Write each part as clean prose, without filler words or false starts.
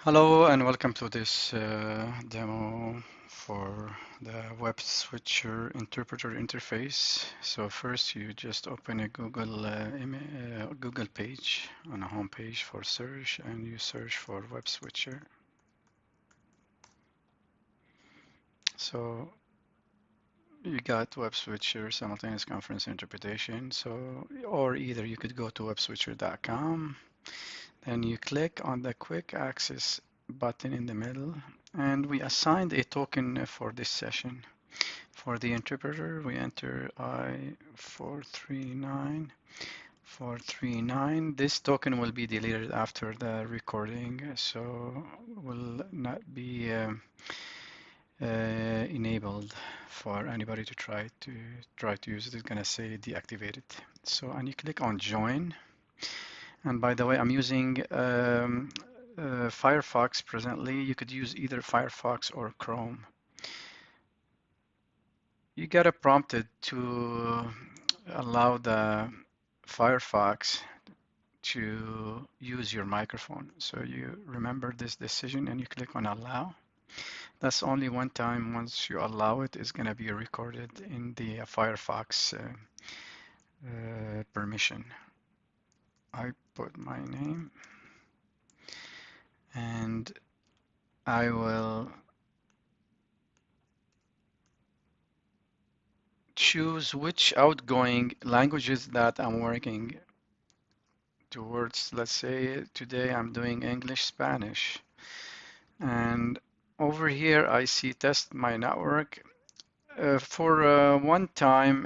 Hello and welcome to this demo for the Webswitcher interpreter interface. So first you just open a Google page on a home page for search and you search for Webswitcher. So you got Webswitcher simultaneous conference interpretation. So or either you could go to webswitcher.com. Then you click on the quick access button in the middle, and we assigned a token for this session. For the interpreter, we enter I439439. This token will be deleted after the recording, so will not be enabled for anybody to try to use it. It's gonna say deactivated. So, and you click on join. And by the way, I'm using Firefox presently. You could use either Firefox or Chrome. You get a prompted to allow the Firefox to use your microphone. So you remember this decision and you click on allow. That's only one time. Once you allow it, it's going to be recorded in the Firefox permission. I put my name and I will choose which outgoing languages that I'm working towards. Let's say today I'm doing English, Spanish. And over here I see test my network. For one time,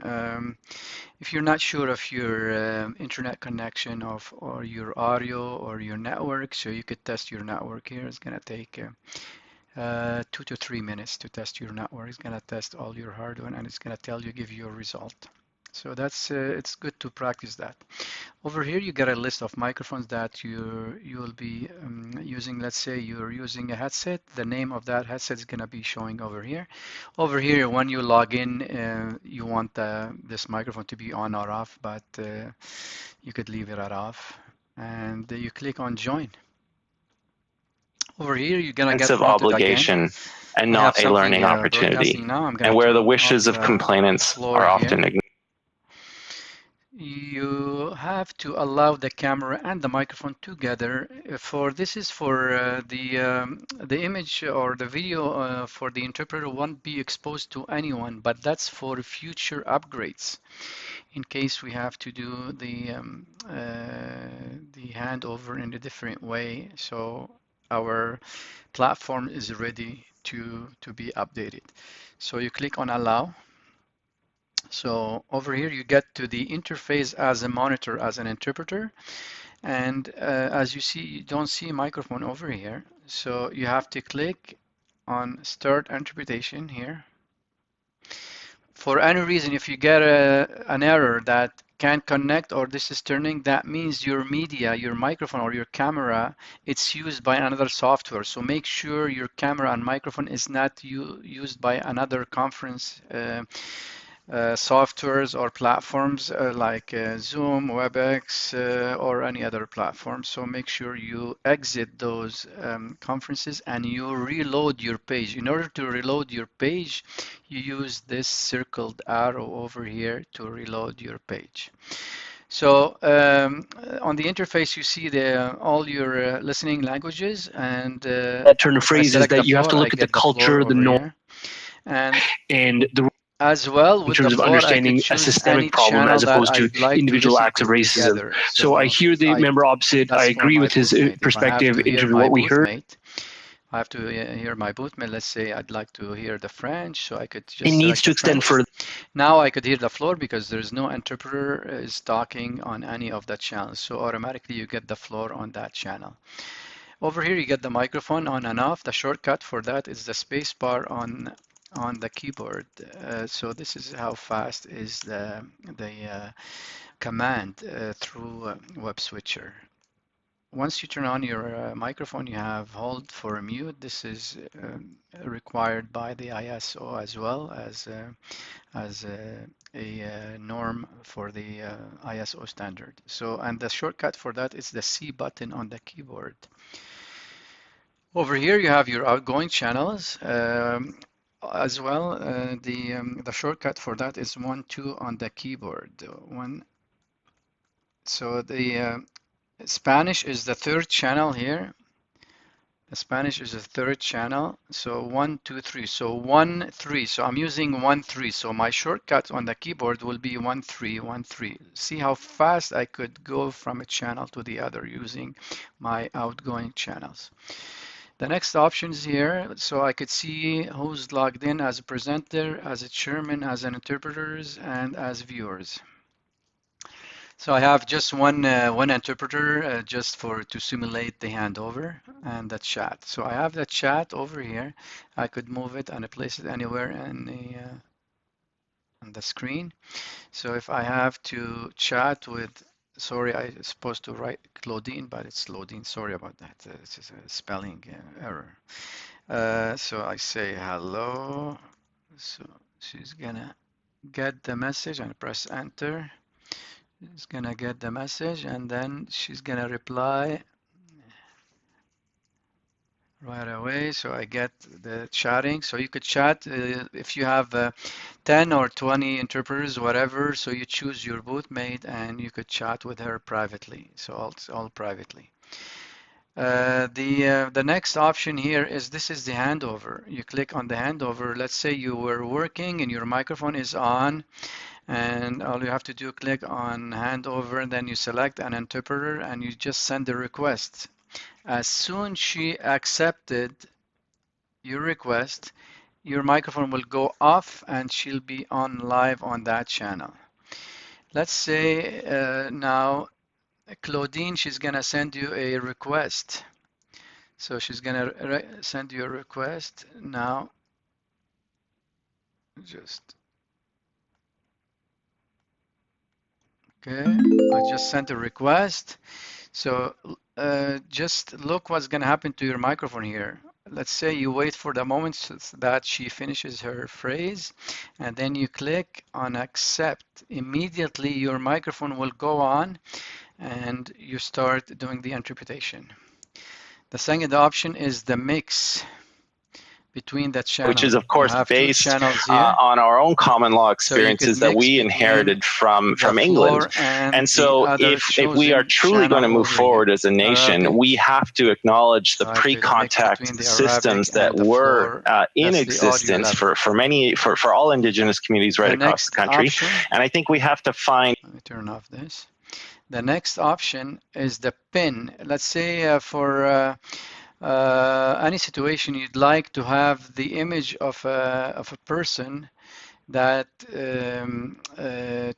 if you're not sure of your internet connection or your audio or your network, so you could test your network here. It's going to take 2 to 3 minutes to test your network. It's going to test all your hardware and it's going to give you a result. So that's it's good to practice that. Over here you get a list of microphones that you will be using. Let's say you're using a headset. The name of that headset is going to be showing over here. Over here, when you log in, you want this microphone to be on or off, but you could leave it at off. And you click on join. Over here, you're gonna get prompted obligation again. and not a learning opportunity, now. and where the wishes of complainants are often ignored. You have to allow the camera and the microphone together. This is for the image or the video for the interpreter won't be exposed to anyone, but that's for future upgrades in case we have to do the handover in a different way. So our platform is ready to be updated. So you click on allow. So over here you get to the interface as a monitor, as an interpreter. And as you see, you don't see a microphone over here. So you have to click on start interpretation here. For any reason, if you get an error that can't connect or this is turning, that means your media, your microphone or your camera, it's used by another software. So make sure your camera and microphone is not used by another conference softwares or platforms like Zoom, WebEx, or any other platform. So make sure you exit those conferences and you reload your page. In order to reload your page, you use this circled arrow over here to reload your page. So on the interface, you see all your listening languages, and that turn of phrase is that you have to look at the culture, the norm, and the as well in with terms the of floor, I could understanding a choose systemic any problem channel as that opposed to I'd like to individual listen acts of to racism. together. So I hear the member opposite. I That's for agree my with his boothmate. If I have perspective to in hear terms of my what we heard. boothmate, I have to hear my boothmate. Let's say I'd like to hear the French, so I could It just needs select to the extend French. further. Now I could hear the floor because there's no interpreter is talking on any of the channels. So automatically you get the floor on that channel. Over here you get the microphone on and off. The shortcut for that is the space bar on the keyboard. So this is how fast is the command through Webswitcher. Once you turn on your microphone, you have hold for mute. This is required by the ISO as well as a norm for the ISO standard. So, and the shortcut for that is the C button on the keyboard. Over here you have your outgoing channels as well. The shortcut for that is 1-2 on the keyboard. So the Spanish is the third channel here. The Spanish is the third channel. So 1-2-3. So 1-3. So I'm using 1-3. So my shortcut on the keyboard will be 1-3, 1-3. See how fast I could go from a channel to the other using my outgoing channels. The next options here, so I could see who's logged in as a presenter, as a chairman, as an interpreters, and as viewers. So I have just one interpreter just to simulate the handover and the chat. So I have the chat over here. I could move it and place it anywhere on the screen. So if I have to chat with, sorry, I was supposed to write Claudine, but it's Claudine. Sorry about that. This is a spelling error. So I say hello. So she's gonna get the message and press enter. She's gonna get the message and then she's gonna reply right away. So I get the chatting. So you could chat if you have 10 or 20 interpreters, whatever. So you choose your booth mate and you could chat with her privately. So all privately. The next option here is this is the handover. You click on the handover. Let's say you were working and your microphone is on, and all you have to do click on handover, and then you select an interpreter and you just send the request. As soon she accepted your request, your microphone will go off and she'll be on live on that channel. Let's say now Claudine, she's gonna send you a request. So she's gonna send you a request now. Okay, I just sent a request. So just look what's gonna happen to your microphone here. Let's say you wait for the moment that she finishes her phrase, and then you click on accept. Immediately your microphone will go on and you start doing the interpretation. The second option is the mix between the channel. Which is, of course, based on our own common law experiences that we inherited from England. And so if we are truly going to move forward as a nation, we have to acknowledge the pre-contact systems that were in existence for all indigenous communities right across the country. And I think we have to find... Let me turn off this. The next option is the pin. Let's say for any situation you'd like to have the image of a person that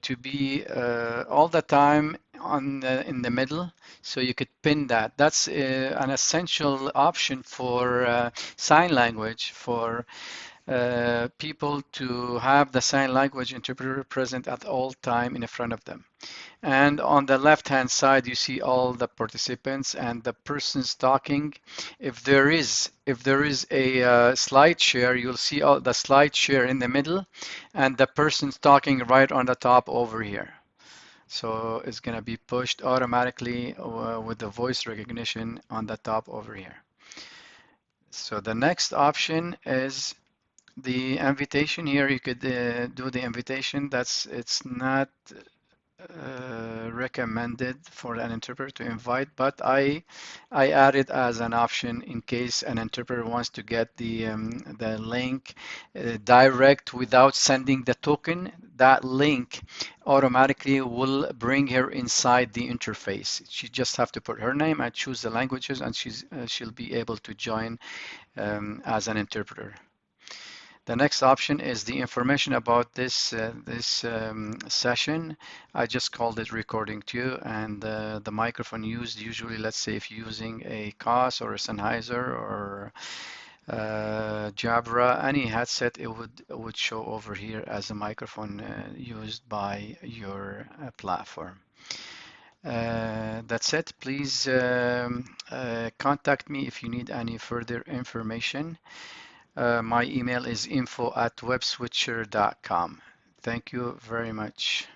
to be all the time in the middle, so you could pin that. That's an essential option for sign language, for people to have the sign language interpreter present at all time in front of them. And on the left hand side you see all the participants and the persons talking. If there is a slide share, you'll see all the slide share in the middle and the persons talking right on the top over here. So it's going to be pushed automatically with the voice recognition on the top over here. So the next option is the invitation. Here you could do the invitation. It's not recommended for an interpreter to invite, but I add it as an option in case an interpreter wants to get the link direct without sending the token. That link automatically will bring her inside the interface. She just have to put her name and choose the languages, and she'll be able to join as an interpreter. The next option is the information about this session. I just called it recording to, and the microphone used usually, let's say if you're using a COS or a Sennheiser or Jabra, any headset, it would show over here as a microphone used by your platform. That's it. Please contact me if you need any further information. My email is info@webswitcher.com. Thank you very much.